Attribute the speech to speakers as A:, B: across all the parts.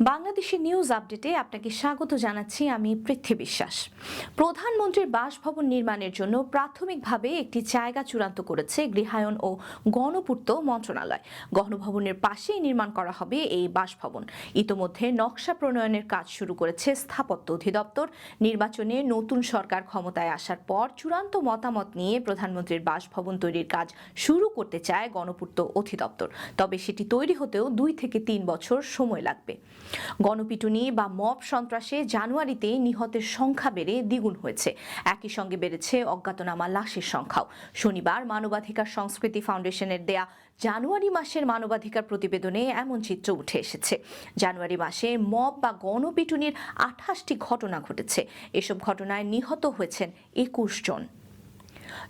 A: বাংলাদেশের নিউজ আপডেটে আপনাকে স্বাগত জানাচ্ছি। আমি পৃথ্বী বিশ্বাস। প্রধানমন্ত্রীর বাসভবন নির্মাণের জন্য প্রাথমিকভাবে একটি জায়গা চূড়ান্ত করেছে গৃহায়ন ও গণপূর্ত মন্ত্রণালয়। গণভবনের পাশেই নির্মাণ করা হবে এই বাসভবন। ইতোমধ্যে নকশা প্রণয়নের কাজ শুরু করেছে স্থাপত্য অধিদপ্তর। নির্বাচনে নতুন সরকার ক্ষমতায় আসার পর চূড়ান্ত মতামত নিয়ে প্রধানমন্ত্রীর বাসভবন তৈরির কাজ শুরু করতে চায় গণপূর্ত অধিদপ্তর। তবে সেটি তৈরি হতেও 2 থেকে 3 বছর সময় লাগবে। গণপিটুনি বা মব সন্ত্রাসে জানুয়ারিতে নিহতের সংখ্যা বেড়ে দ্বিগুণ হয়েছে। একই সঙ্গে বেড়েছে অজ্ঞাতনামা লাশের সংখ্যাও। শনিবার মানবাধিকার সংস্কৃতি ফাউন্ডেশনের দেয়া জানুয়ারি মাসের মানবাধিকার প্রতিবেদনে এমন চিত্র উঠে এসেছে। জানুয়ারি মাসে মব বা গণপিটুনির 28টি ঘটনা ঘটেছে। এসব ঘটনায় নিহত হয়েছেন 21 জন।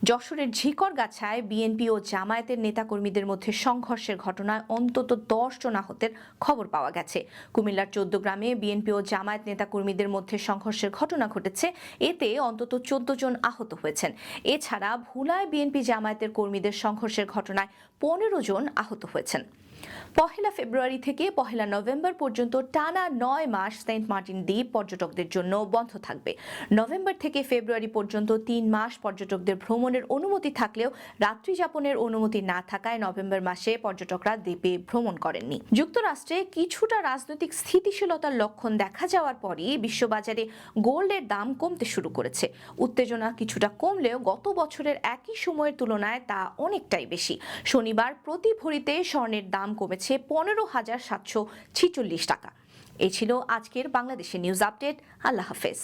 A: যশোরের ঝিকরগাছায় বিএনপি ও জামায়াতের নেতাকর্মীদের মধ্যে সংঘর্ষের ঘটনায় অন্তত 10 জন আহতের খবর পাওয়া গেছে। কুমিল্লার 14 গ্রামে বিএনপি ও জামায়াত নেতাকর্মীদের মধ্যে সংঘর্ষের ঘটনা ঘটেছে। এতে অন্তত 14 জন আহত হয়েছেন। এছাড়া ভোলায় বিএনপি জামায়াতের কর্মীদের সংঘর্ষের ঘটনায় 15 জন আহত হয়েছেন। 1 ফেব্রুয়ারি থেকে 1 নভেম্বর পর্যন্ত টানা 9 মাস সেন্ট মার্টিন দ্বীপ পর্যটকদের জন্য বন্ধ থাকবে। নভেম্বর থেকে ফেব্রুয়ারি পর্যন্ত 3 মাস পর্যটকদের ভ্রমণের অনুমতি থাকলেও রাত্রি যাপনের অনুমতি না থাকায় নভেম্বর মাসে পর্যটকরা দ্বীপে ভ্রমণ করেননি। যুক্তরাষ্ট্রে কিছুটা রাজনৈতিক স্থিতিশীলতার লক্ষণ দেখা যাওয়ার পরই বিশ্ববাজারে গোল্ডের দাম কমতে শুরু করেছে। উত্তেজনা কিছুটা কমলেও গত বছরের একই সময়ের তুলনায় তা অনেকটাই বেশি। শনিবার প্রতি ভরিতে স্বর্ণের দাম কমেছে 15,746 টাকা। এই ছিল আজকের বাংলাদেশের নিউজ আপডেট। আল্লাহ হাফেজ।